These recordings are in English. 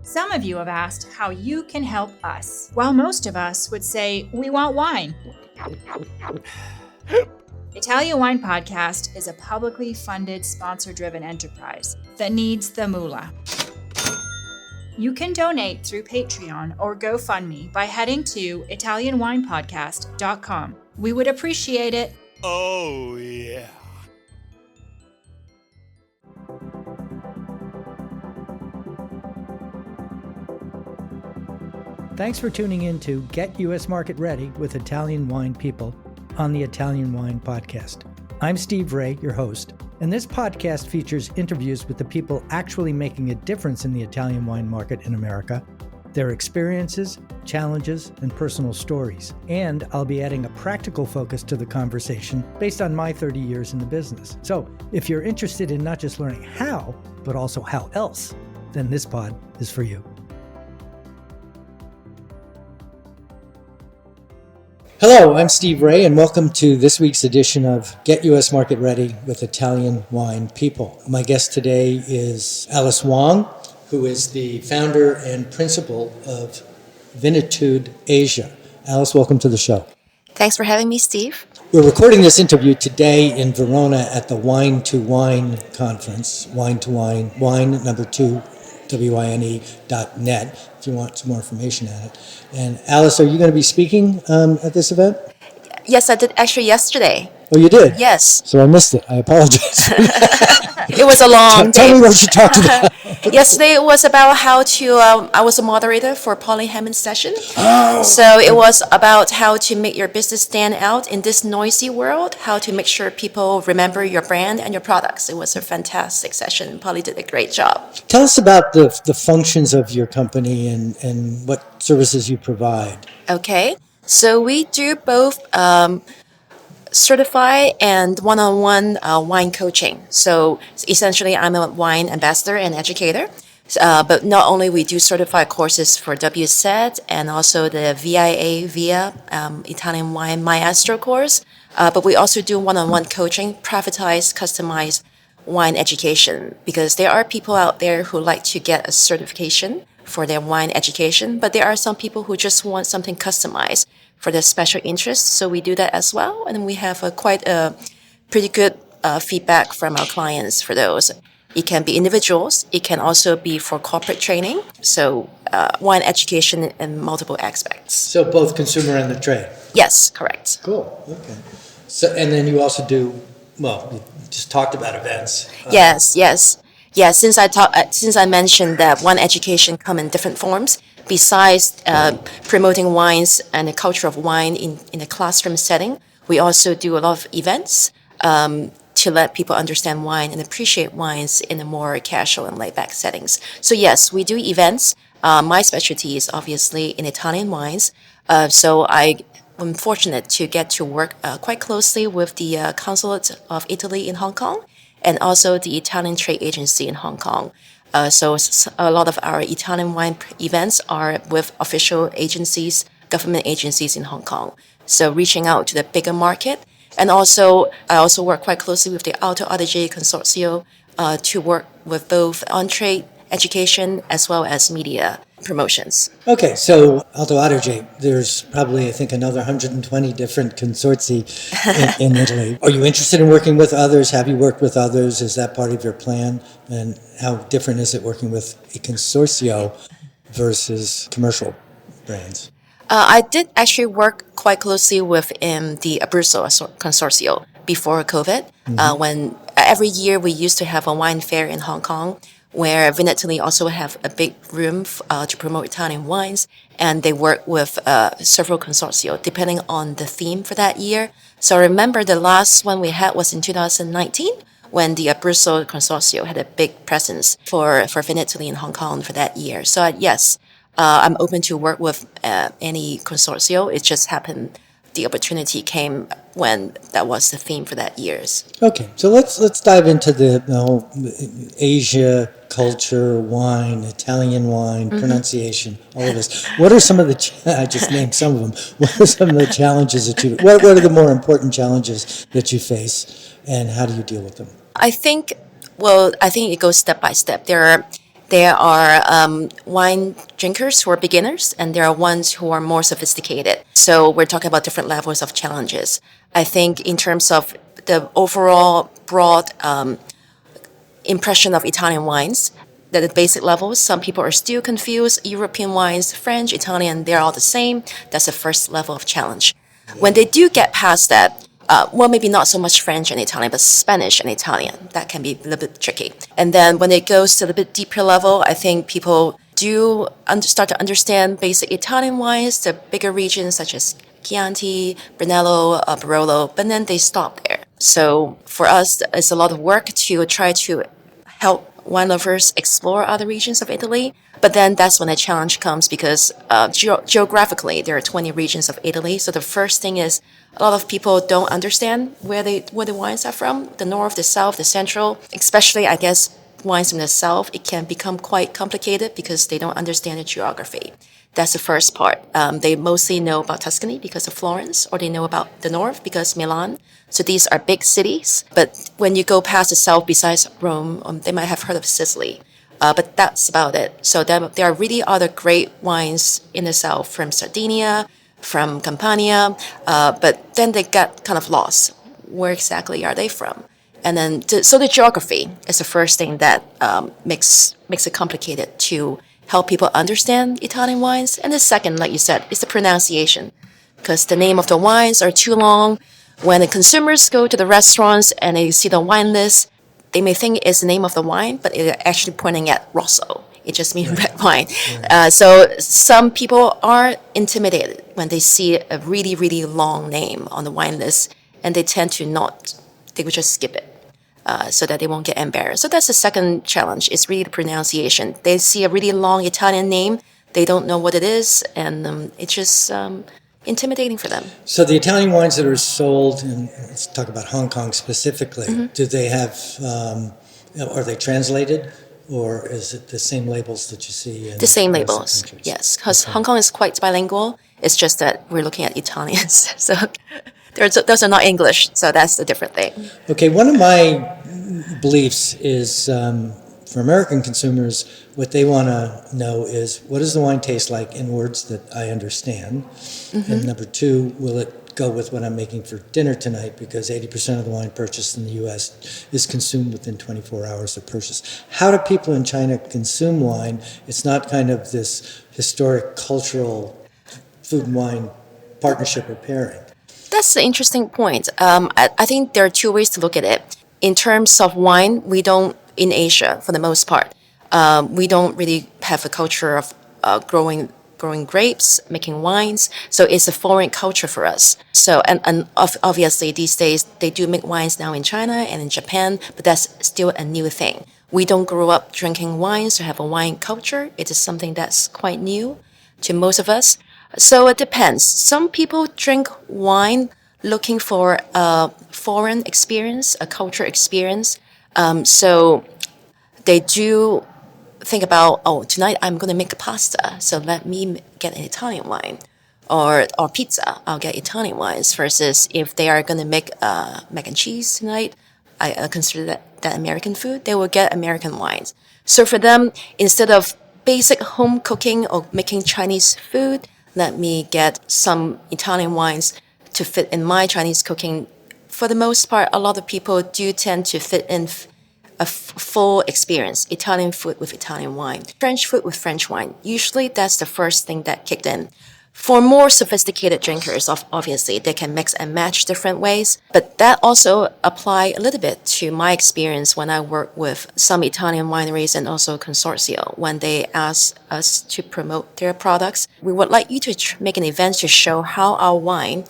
Some of you have asked how you can help us, while most of us would say, we want wine. Italian Wine Podcast is a publicly funded, sponsor-driven enterprise that needs the moolah. You can donate through Patreon or GoFundMe by heading to ItalianWinePodcast.com. We would appreciate it. Oh, yeah. Thanks for tuning in to Get U.S. Market Ready with Italian Wine People on the Italian Wine Podcast. I'm Steve Raye, your host, and this podcast features interviews with the people actually making a difference in the Italian wine market in America, their experiences, challenges, and personal stories. And I'll be adding a practical focus to the conversation based on my 30 years in the business. So if you're interested in not just learning how, but also how else, then this pod is for you. Hello, I'm Steve Raye, and welcome to this week's edition of Get U.S. Market Ready with Italian Wine People. My guest today is Alice Wong, who is the founder and principal of Vinetude Asia. Alice, welcome to the show. Thanks for having me, Steve. We're recording this interview today in Verona at the Wine to Wine conference, Wine to Wine, wine number 2, wine.net, if you want some more information on it. And Alice, are you going to be speaking at this event? Yes, I did actually yesterday. Oh, you did? Yes. So I missed it. I apologize. It was a long day. Tell me what you talked about. Yesterday it was about how to, I was a moderator for Pauline Hammond's session. Oh. So it was about how to make your business stand out in this noisy world, how to make sure people remember your brand and your products. It was a fantastic session. Pauline did a great job. Tell us about the functions of your company and what services you provide. Okay. So we do both certified and one-on-one wine coaching. So essentially, I'm a wine ambassador and educator. But not only we do certified courses for WSET and also the VIA Italian Wine Maestro course, but we also do one-on-one coaching, privatized, customized wine education, because there are people out there who like to get a certification for their wine education, but there are some people who just want something customized for their special interest. So we do that as well. And we have quite a pretty good feedback from our clients for those. It can be individuals. It can also be for corporate training. So wine education in multiple aspects. So both consumer and the trade? Yes, correct. Cool. Okay. So, and then you also do, well, you just talked about events. Yes. Yeah, since I mentioned that wine education come in different forms, besides promoting wines and the culture of wine in a classroom setting, we also do a lot of events to let people understand wine and appreciate wines in a more casual and laid-back settings. So yes, we do events. My specialty is obviously in Italian wines. So I'm fortunate to get to work quite closely with the Consulate of Italy in Hong Kong and also the Italian Trade Agency in Hong Kong. So a lot of our Italian wine events are with official agencies, government agencies in Hong Kong. So reaching out to the bigger market. And also, I also work quite closely with the Alto Adige Consortio to work with both on-trade education as well as media promotions. Okay, so Alto Adige, there's probably, I think, another 120 different consortii in Italy. Are you interested in working with others? Have you worked with others? Is that part of your plan? And how different is it working with a consortio versus commercial brands? I did actually work quite closely with the Abruzzo Consortio before COVID, when every year we used to have a wine fair in Hong Kong, where Vinitaly also have a big room to promote Italian wines, and they work with several consortia depending on the theme for that year. So I remember the last one we had was in 2019, when the Abruzzo Consortio had a big presence for Vinitaly in Hong Kong for that year. So yes, I'm open to work with any consortio. It just happened the opportunity came when that was the theme for that year's. Okay, so let's dive into the whole Asia culture, wine, Italian wine, pronunciation, all of this. What are some of the, I just named some of them, what are some of the challenges that what are the more important challenges that you face, and how do you deal with them? I think it goes step by step. There There are wine drinkers who are beginners, and there are ones who are more sophisticated. So we're talking about different levels of challenges. I think in terms of the overall broad impression of Italian wines, at the basic levels, some people are still confused. European wines, French, Italian, they're all the same. That's the first level of challenge. When they do get past that, well, maybe not so much French and Italian, but Spanish and Italian. That can be a little bit tricky. And then when it goes to the bit deeper level, I think people do start to understand basic Italian wines, the bigger regions such as Chianti, Brunello, Barolo, but then they stop there. So for us, it's a lot of work to try to help wine lovers explore other regions of Italy. But then that's when the challenge comes because geographically, there are 20 regions of Italy. So the first thing is a lot of people don't understand where the wines are from, the north, the south, the central, especially, I guess, wines from the south. It can become quite complicated because they don't understand the geography. That's the first part. They mostly know about Tuscany because of Florence, or they know about the north because Milan. So these are big cities. But when you go past the south, besides Rome, they might have heard of Sicily. But that's about it. So there are really other great wines in the south from Sardinia, from Campania. But then they got kind of lost. Where exactly are they from? And then, so the geography is the first thing that makes it complicated to help people understand Italian wines. And the second, like you said, is the pronunciation, because the name of the wines are too long. When the consumers go to the restaurants and they see the wine list, they may think it's the name of the wine, but it's actually pointing at Rosso. It just means red wine. So some people are intimidated when they see a really, really long name on the wine list, and they tend to not, they would just skip it. So that they won't get embarrassed. So that's the second challenge, is really the pronunciation. They see a really long Italian name, they don't know what it is, and it's just intimidating for them. So the Italian wines that are sold, and let's talk about Hong Kong specifically, do they have, are they translated, or is it the same labels that you see in the same the rest of the labels, countries? yes, because Hong Kong is quite bilingual. It's just that we're looking at Italians. So those are not English, so that's the different thing. Okay, one of my beliefs is for American consumers, what they want to know is, what does the wine taste like in words that I understand? And number two, will it go with what I'm making for dinner tonight? Because 80% of the wine purchased in the U.S. is consumed within 24 hours of purchase. How do people in China consume wine? It's not kind of this historic cultural food and wine partnership or pairing. That's an interesting point. I think there are two ways to look at it. In terms of wine, we don't, in Asia, for the most part, we don't really have a culture of growing grapes, making wines. So it's a foreign culture for us. So, and obviously these days, they do make wines now in China and in Japan, but that's still a new thing. We don't grow up drinking wines or have a wine culture. It is something that's quite new to most of us. So it depends. Some people drink wine looking for a foreign experience, a culture experience. So they do think about, oh, tonight I'm going to make pasta, so let me get an Italian wine. Or pizza, I'll get Italian wines. Versus if they are going to make mac and cheese tonight, I consider that American food, they will get American wines. So for them, instead of basic home cooking or making Chinese food, let me get some Italian wines to fit in my Chinese cooking. For the most part, a lot of people do tend to fit in a full experience, Italian food with Italian wine, French food with French wine. Usually that's the first thing that kicked in. For more sophisticated drinkers, obviously, they can mix and match different ways. But that also apply a little bit to my experience when I work with some Italian wineries and also consortia. When they ask us to promote their products, we would like you to make an event to show how our wine,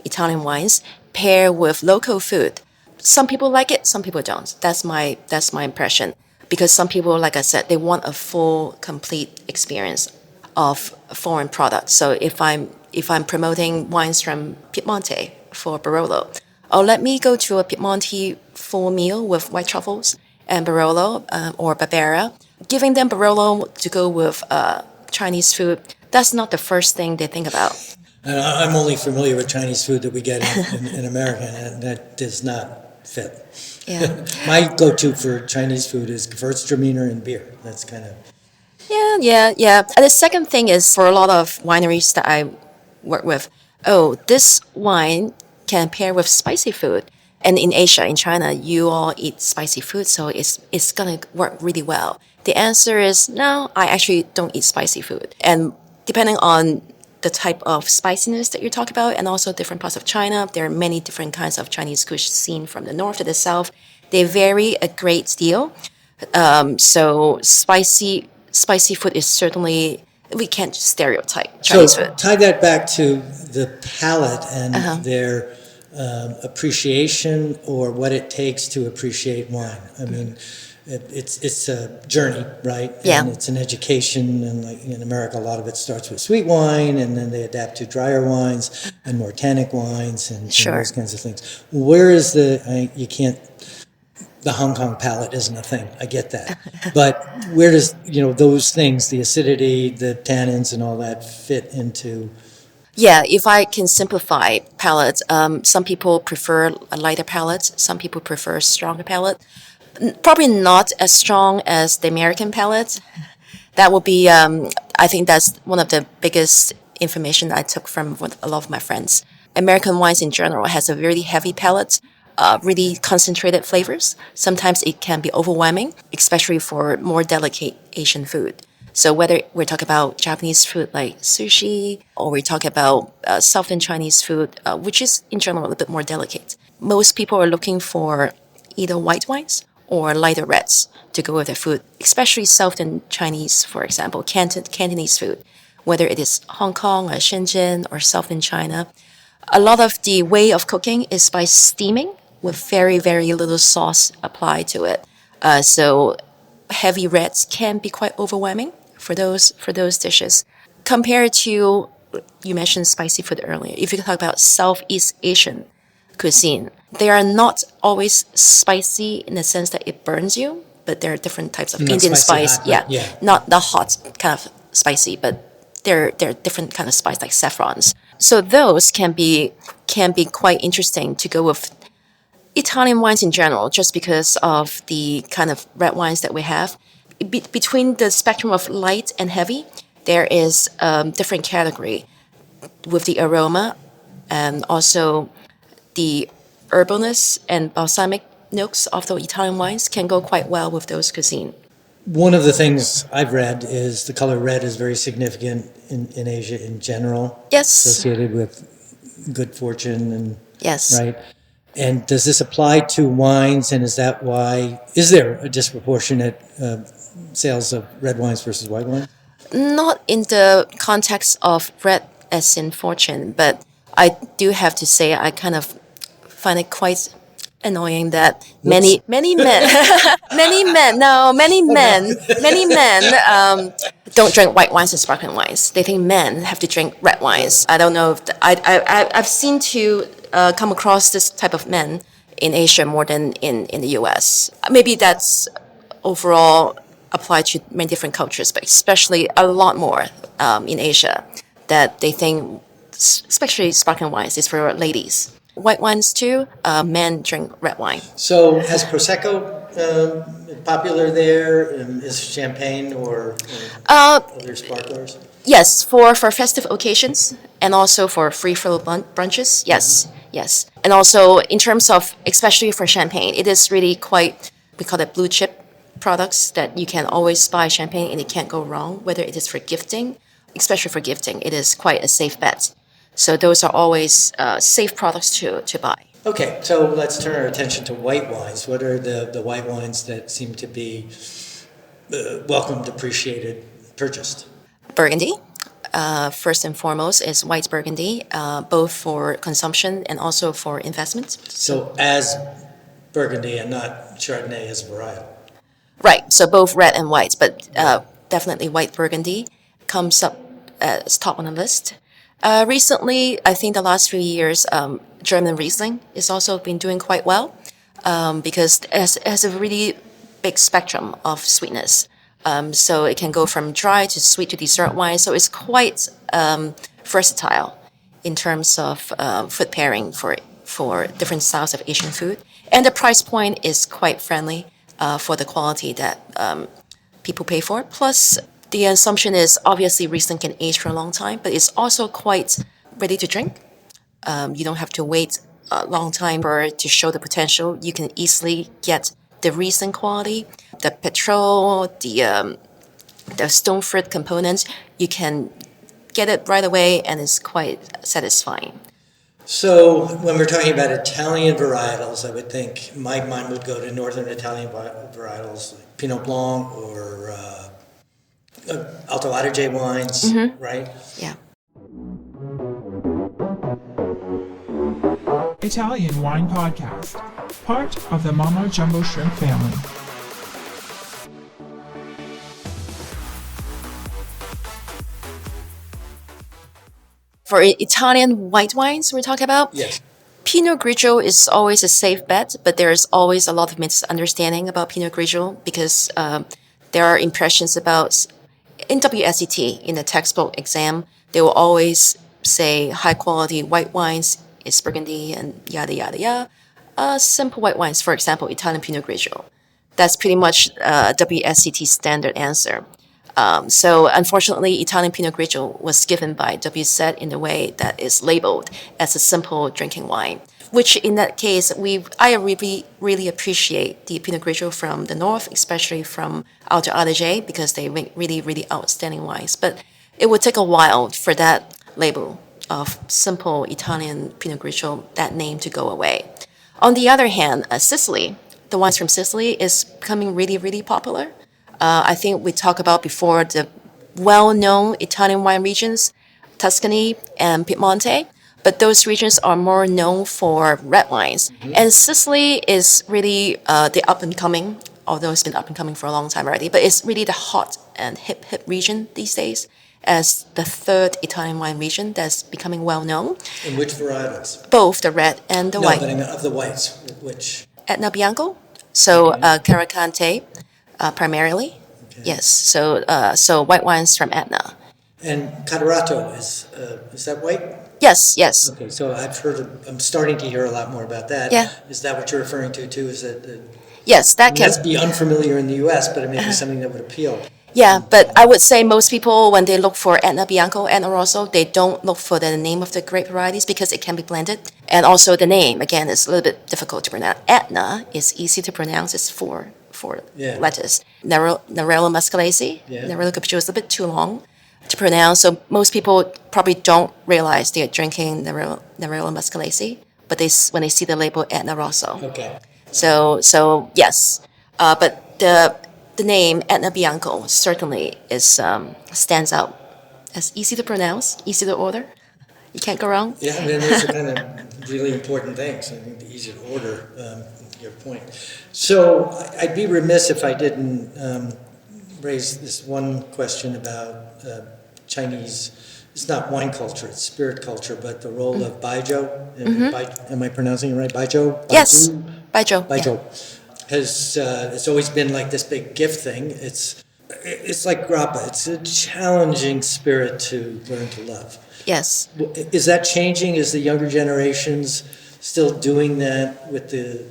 Italian wines, pair with local food. Some people like it, some people don't. That's my impression. Because some people, like I said, they want a full, complete experience of foreign products. So if I'm promoting wines from Piemonte for Barolo, let me go to a Piemonte full meal with white truffles and Barolo or Barbera. Giving them Barolo to go with Chinese food, that's not the first thing they think about. I'm only familiar with Chinese food that we get in America, and that does not fit. Yeah. My go-to for Chinese food is Gewürztraminer and beer. That's kind of Yeah. And the second thing is for a lot of wineries that I work with, oh, this wine can pair with spicy food. And in Asia, in China, you all eat spicy food, so it's gonna work really well. The answer is no, I actually don't eat spicy food. And depending on the type of spiciness that you talk about, and also different parts of China, there are many different kinds of Chinese cuisine from the north to the south. They vary a great deal. So spicy food is certainly, we can't stereotype Chinese So food. tie that back to the palate and their appreciation or what it takes to appreciate wine. I mean, it's a journey, right? Yeah. And it's an education, and like in America, a lot of it starts with sweet wine, and then they adapt to drier wines and more tannic wines and those kinds of things. Where is you can't, the Hong Kong palate isn't a thing. I get that. But where does, those things, the acidity, the tannins and all that fit into? Yeah, if I can simplify palates, some people prefer a lighter palate, some people prefer a stronger palate. Probably not as strong as the American palate. That would be, I think that's one of the biggest information I took from a lot of my friends. American wines in general has a really heavy palate, really concentrated flavors. Sometimes it can be overwhelming, especially for more delicate Asian food. So whether we're talking about Japanese food like sushi, or we talk about Southern Chinese food, which is in general a little bit more delicate, most people are looking for either white wines or lighter reds to go with their food, especially Southern Chinese, for example, Cantonese food, whether it is Hong Kong or Shenzhen or Southern China. A lot of the way of cooking is by steaming with very, very little sauce applied to it. So heavy reds can be quite overwhelming for those dishes. Compared to, you mentioned spicy food earlier. If you talk about Southeast Asian cuisine, they are not always spicy in the sense that it burns you, but there are different types of Indian spice. Hot, Yeah, not the hot kind of spicy, but there are different kind of spice like saffrons. So those can be quite interesting to go with Italian wines in general, just because of the kind of red wines that we have. Between the spectrum of light and heavy, there is different category with the aroma and also the herbalness and balsamic notes of the Italian wines can go quite well with those cuisine. One of the things I've read is the color red is very significant in Asia in general. Yes. Associated with good fortune and Yes. right. And does this apply to wines? And is there a disproportionate sales of red wines versus white wines? Not in the context of red as in fortune, but I do have to say I kind of find it quite annoying that many men don't drink white wines and sparkling wines. They think men have to drink red wines. I don't know if I've seen to come across this type of men in Asia more than in the US. Maybe that's overall applied to many different cultures, but especially a lot more in Asia, that they think, especially sparkling wines, is for ladies. White wines too, men drink red wine. So has Prosecco popular there? Is champagne or other sparklers? Yes, for festive occasions and also for free flow brunches. Yes. And also in terms of, especially for champagne, it is really quite, we call it blue chip products that you can always buy champagne and it can't go wrong, whether it is for gifting, especially for gifting, it is quite a safe bet. So those are always safe products to buy. Okay, so let's turn our attention to white wines. What are the white wines that seem to be welcomed, appreciated, purchased? Burgundy, first and foremost, is white Burgundy, both for consumption and also for investment. So as Burgundy and not Chardonnay as a varietal. Right, so both red and white, but definitely white Burgundy comes up as top on the list. Recently, I think the last few years, German Riesling has also been doing quite well because it has a really big spectrum of sweetness. So it can go from dry to sweet to dessert wine. So it's quite versatile in terms of food pairing for different styles of Asian food. And the price point is quite friendly for the quality that people pay for. Plus, The assumption is obviously Riesling can age for a long time, but it's also quite ready to drink. You don't have to wait a long time for it to show the potential. You can easily get the Riesling quality, the petrol, the stone fruit components. You can get it right away, and it's quite satisfying. So when we're talking about Italian varietals, I would think my mind would go to northern Italian varietals, like Pinot Blanc or Alto Adige wines, right? Yeah. Italian Wine Podcast, part of the Mama Jumbo Shrimp family. For Italian white wines we're talking about, Yes. Pinot Grigio is always a safe bet, but there's always a lot of misunderstanding about Pinot Grigio because there are impressions about, in WSET, in the textbook exam, they will always say high quality white wines is Burgundy and yada, yada, yada. Simple white wines, for example, Italian Pinot Grigio. That's pretty much WSET standard answer. So unfortunately, Italian Pinot Grigio was given by WSET in a way that is labeled as a simple drinking wine, which in that case, I really appreciate the Pinot Grigio from the north, especially from Alto Adige, because they make really, really outstanding wines. But it would take a while for that label of simple Italian Pinot Grigio, that name to go away. On the other hand, Sicily, the wines from Sicily is becoming really, really popular. I think we talked about before the well-known Italian wine regions, Tuscany and Piemonte, but those regions are more known for red wines. And Sicily is really the up-and-coming, although it's been up-and-coming for a long time already, but it's really the hot and hip region these days as the third Italian wine region that's becoming well-known. In which varietals? Both the red and the white. No, but I mean of the whites, which? Etna Bianco, so Caricante. Primarily, okay. Yes. So white wines from Etna. And Caderato is that white? Yes. Okay, so I'm starting to hear a lot more about that. Yeah. Is that what you're referring to too? Is that? Yes, that can. Must be unfamiliar in the U.S., but it may be something that would appeal. Yeah, but I would say most people, when they look for Etna Bianco, Etna Rosso, they don't look for the name of the grape varieties because it can be blended. And also the name, again, is a little bit difficult to pronounce. Etna is easy to pronounce. It's four letters. Nerello Muscalesi. Yeah. Nerello Cappuccino is a bit too long to pronounce, so most people probably don't realize they are drinking Nerello Muscalesi, but when they see the label Etna Rosso. Okay. So yes, but the name Etna Bianco certainly stands out as easy to pronounce, easy to order. You can't go wrong. Yeah, I mean, those are kind of really important things. I think the easy to order, your point. So I'd be remiss if I didn't raise this one question about Chinese. It's not wine culture; it's spirit culture. But the role of baijiu. Am I pronouncing it right? Baijiu. Yes, baijiu. Baijiu. Yeah. It's always been like this big gift thing. It's like grappa. It's a challenging spirit to learn to love. Yes. Is that changing? Is the younger generations still doing that with the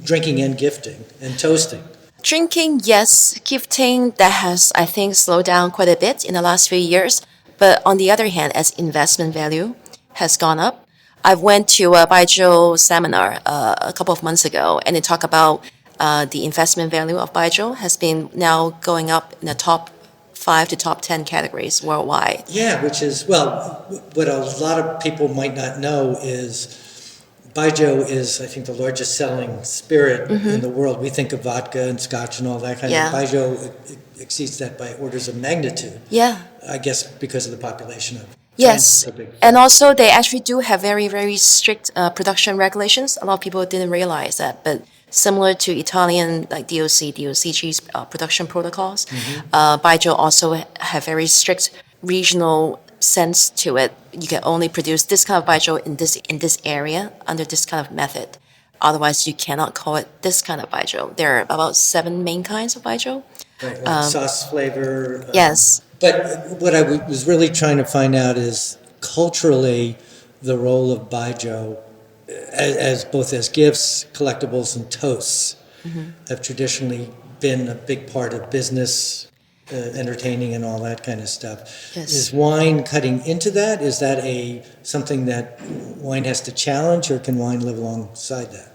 drinking and gifting and toasting? Drinking, yes. Gifting, that has, I think, slowed down quite a bit in the last few years. But on the other hand, as investment value has gone up, I went to a baijiu seminar a couple of months ago, and they talk about the investment value of baijiu has been now going up in the top 5 to top 10 categories worldwide. Yeah, which is, well, what a lot of people might not know is baijiu is, I think, the largest selling spirit in the world. We think of vodka and scotch and all that kind of. Baijiu exceeds that by orders of magnitude. Yeah. I guess because of the population of. Yes, and also they actually do have very, very strict production regulations. A lot of people didn't realize that, but similar to Italian like DOCG's production protocols, baijiu also have very strict regional sense to it. You can only produce this kind of baijiu in this area under this kind of method. Otherwise, you cannot call it this kind of baijiu. There are about 7 main kinds of baijiu. Right, like sauce flavor. Yes. But what I was really trying to find out is culturally the role of baijiu as both as gifts, collectibles, and toasts have traditionally been a big part of business. entertaining and all that kind of stuff. Yes. Is wine cutting into that? Is that something that wine has to challenge, or can wine live alongside that?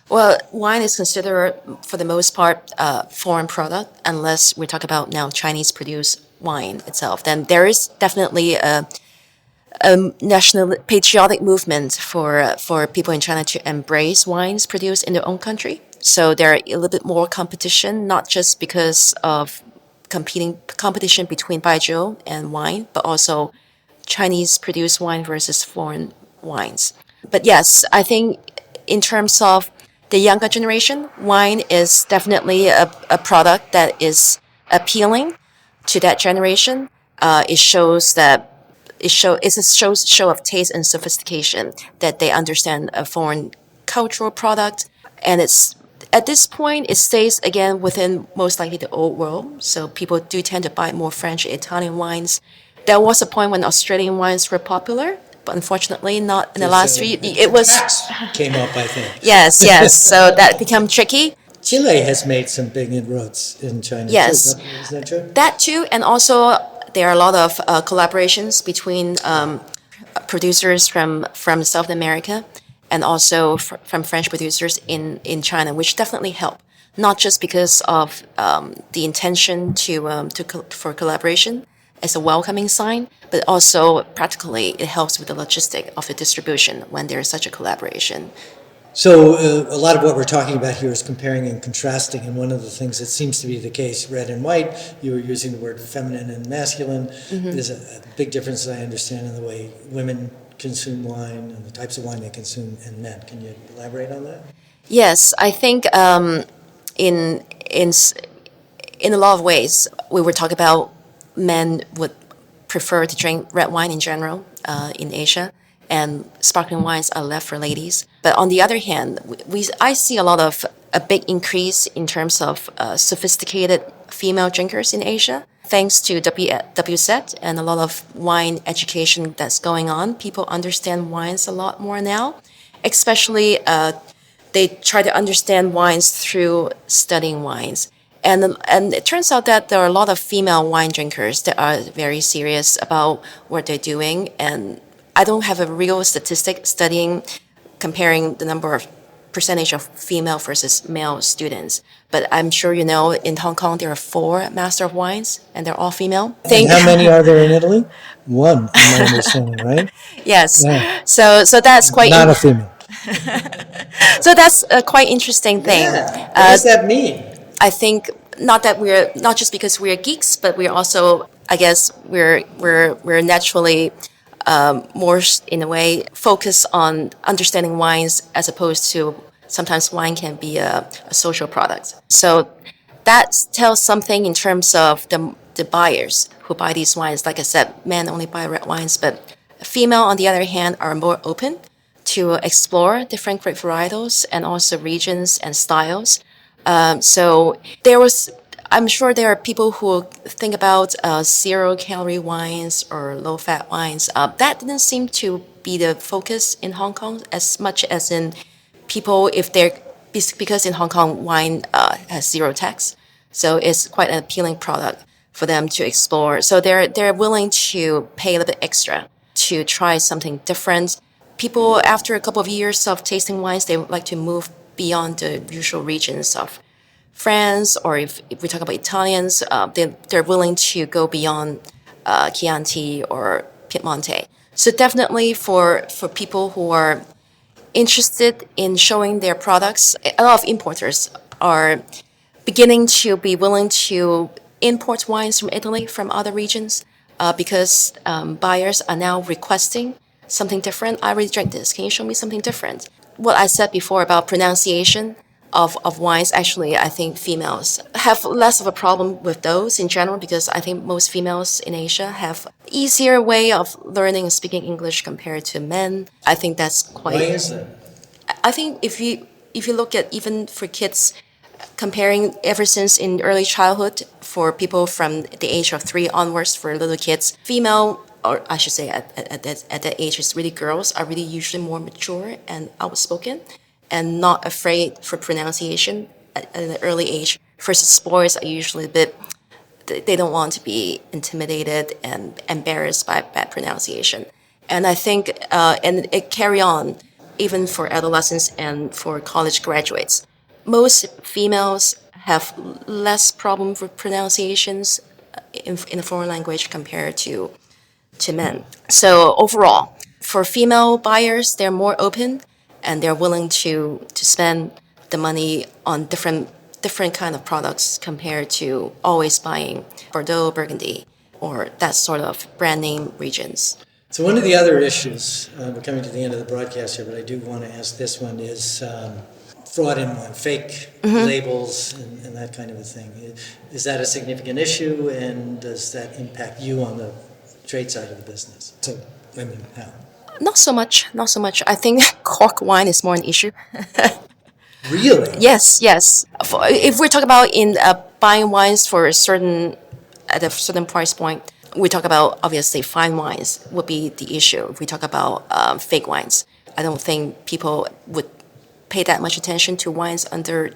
Well, wine is considered, for the most part, a foreign product, unless we talk about now Chinese-produced wine itself. Then there is definitely a national patriotic movement for people in China to embrace wines produced in their own country. So there are a little bit more competition, not just because of competition between baijiu and wine, but also Chinese-produced wine versus foreign wines. But yes, I think in terms of the younger generation, wine is definitely a product that is appealing to that generation. It shows that it's a show of taste and sophistication, that they understand a foreign cultural product, and it's at this point it stays again within most likely the old world. So people do tend to buy more French and Italian wines. There was a point when Australian wines were popular, but unfortunately not in the last few. It was came up, I think. yes. So that became tricky. Chile has made some big inroads in China. Yes. Too. Is that true? That too, and also there are a lot of collaborations between producers from South America and also from French producers in China, which definitely help. Not just because of the intention for collaboration as a welcoming sign, but also practically it helps with the logistic of the distribution when there is such a collaboration. So a lot of what we're talking about here is comparing and contrasting, and one of the things that seems to be the case, red and white, you were using the word feminine and masculine. Mm-hmm. There's a big difference, as I understand, in the way women consume wine and the types of wine they consume, and men. Can you elaborate on that? Yes, I think in a lot of ways, we were talking about men would prefer to drink red wine in general in Asia, and sparkling wines are left for ladies. But on the other hand, I see a big increase in terms of sophisticated female drinkers in Asia. Thanks to WSET and a lot of wine education that's going on, people understand wines a lot more now. Especially, they try to understand wines through studying wines. And it turns out that there are a lot of female wine drinkers that are very serious about what they're doing. And I don't have a real statistic comparing the number of percentage of female versus male students. But I'm sure you know in Hong Kong there are 4 Master of Wines and they're all female. And how many are there in Italy? 1, in my understanding, right? Yes. Yeah. So that's quite not a female. So that's a quite interesting thing. Yeah. What does that mean? I think not just because we're geeks, but we're also, I guess we're naturally more in a way focused on understanding wines, as opposed to sometimes wine can be a social product. So that tells something in terms of the buyers who buy these wines. Like I said, men only buy red wines, but female on the other hand are more open to explore different grape varietals and also regions and styles. So I'm sure there are people who think about 0-calorie wines or low-fat wines. That didn't seem to be the focus in Hong Kong as much as in people, because in Hong Kong wine has 0 tax, so it's quite an appealing product for them to explore. So they're willing to pay a little bit extra to try something different. People, after a couple of years of tasting wines, they would like to move beyond the usual regions of France, or if we talk about Italians, they're willing to go beyond Chianti or Piemonte. So definitely for people who are interested in showing their products, a lot of importers are beginning to be willing to import wines from Italy, from other regions, because buyers are now requesting something different. I already drank this. Can you show me something different? What I said before about pronunciation of wines, actually, I think females have less of a problem with those in general, because I think most females in Asia have easier way of learning and speaking English compared to men. I think that's quite... Why is that? I think if you look at even for kids, comparing ever since in early childhood, for people from the age of 3 onwards, for little kids, female, or I should say at that age, it's really girls are really usually more mature and outspoken and not afraid for pronunciation at an early age, versus boys are usually a bit they don't want to be intimidated and embarrassed by bad pronunciation. And I think, and it carry on even for adolescents and for college graduates. Most females have less problem with pronunciations in a foreign language compared to men. So overall, for female buyers, they're more open and they're willing to spend the money on different kind of products compared to always buying Bordeaux, Burgundy, or that sort of brand name regions. So one of the other issues, we're coming to the end of the broadcast here, but I do want to ask this one, is fraud in wine, fake labels and that kind of a thing. Is that a significant issue, and does that impact you on the trade side of the business? So, I mean, how? Not so much. I think cork wine is more an issue. Really? Yes. If we're talking about in buying wines for at a certain price point, we talk about obviously fine wines would be the issue. If we talk about fake wines, I don't think people would pay that much attention to wines under,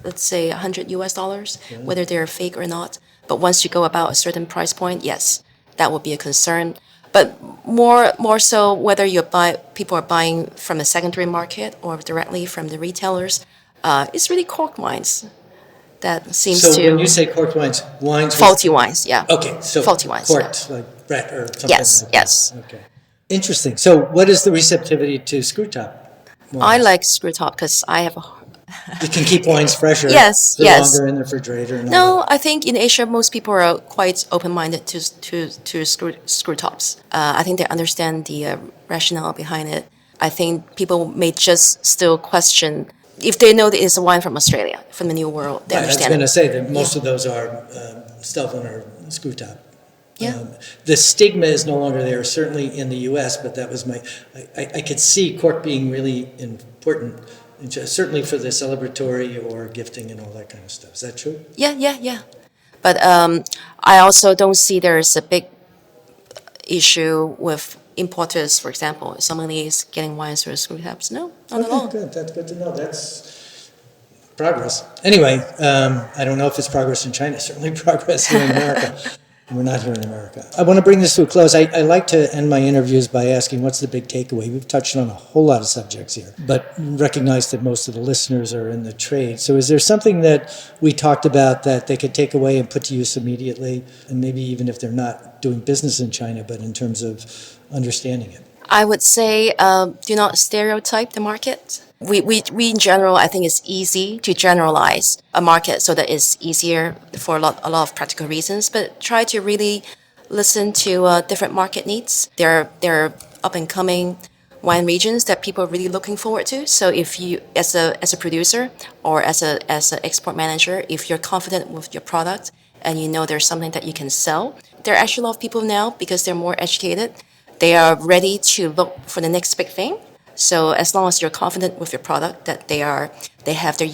let's say, $100, whether they're fake or not. But once you go about a certain price point, yes, that would be a concern. But more so, whether people are buying from the secondary market or directly from the retailers, it's really corked wines that seems to. So when you say corked wines, faulty wines, yeah. Okay, so faulty wines, corked, like Brett or something yes, like yes. that. Okay, interesting. So what is the receptivity to screw top wines? I like screw top because I have a. You can keep wines fresher. Yes. Longer in the refrigerator. And all No, that. I think in Asia most people are quite open-minded to screw tops. I think they understand the rationale behind it. I think people may just still question if they know that it's a wine from Australia, from the New World. They Right, I was understand. going to say that most of those are Stelvin or screw top. Yeah. The stigma is no longer there, certainly in the U.S., but that was I could see cork being really important, certainly for the celebratory or gifting and all that kind of stuff. Is that true? Yeah. But I also don't see there's a big issue with importers, for example. Somebody is getting wines through screw tops. No, not at all. Good. That's good to know. That's progress. Anyway, I don't know if it's progress in China. Certainly progress here in America. We're not here in America. I want to bring this to a close. I like to end my interviews by asking, what's the big takeaway? We've touched on a whole lot of subjects here, but recognize that most of the listeners are in the trade. So is there something that we talked about that they could take away and put to use immediately, and maybe even if they're not doing business in China, but in terms of understanding it? I would say do not stereotype the market. We in general, I think it's easy to generalize a market so that it's easier for a lot of practical reasons. But try to really listen to different market needs. There are up and coming wine regions that people are really looking forward to. So if you, as a producer or as an export manager, if you're confident with your product and you know there's something that you can sell, there are actually a lot of people now, because they're more educated, they are ready to look for the next big thing. So as long as you're confident with your product that they have their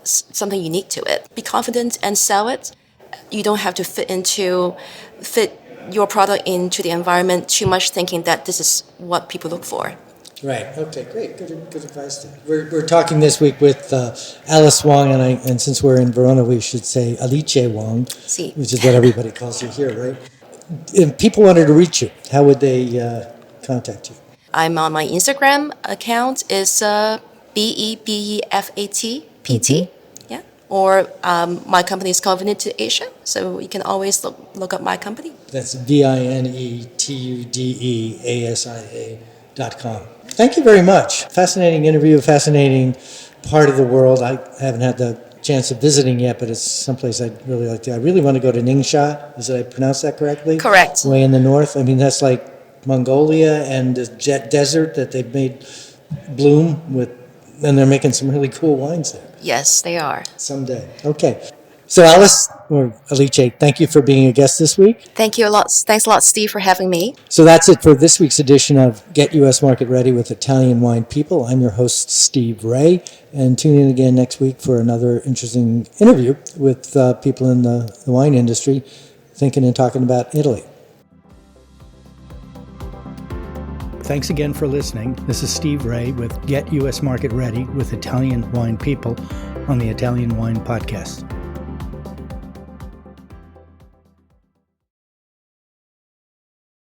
something unique to it, be confident and sell it. You don't have to fit your product into the environment too much, thinking that this is what people look for. Right. Okay. Great. Good advice there. We're talking this week with Alice Wong, and since we're in Verona, we should say Alice Wong, which is what everybody calls you here, right? If people wanted to reach you, how would they contact you? I'm on my Instagram account is BEBEFAT PT. Yeah. Or my company is called Vinetude Asia, so you can always look up my company. That's VINETUDEASIA.com. Thank you very much. Fascinating interview, fascinating part of the world. I haven't had the chance of visiting yet, but it's someplace I'd really like to. I really want to go to Ningxia. Did I pronounce that correctly? Correct. Way in the north. I mean, that's like Mongolia and the desert that they've made bloom with, and they're making some really cool wines there. Yes, they are. Someday. Okay. So Alice, or Alice, thank you for being a guest this week. Thank you a lot. Thanks a lot, Steve, for having me. So that's it for this week's edition of Get U.S. Market Ready with Italian Wine People. I'm your host, Steve Raye, and tune in again next week for another interesting interview with people in the wine industry thinking and talking about Italy. Thanks again for listening. This is Steve Raye with Get U.S. Market Ready with Italian Wine People on the Italian Wine Podcast.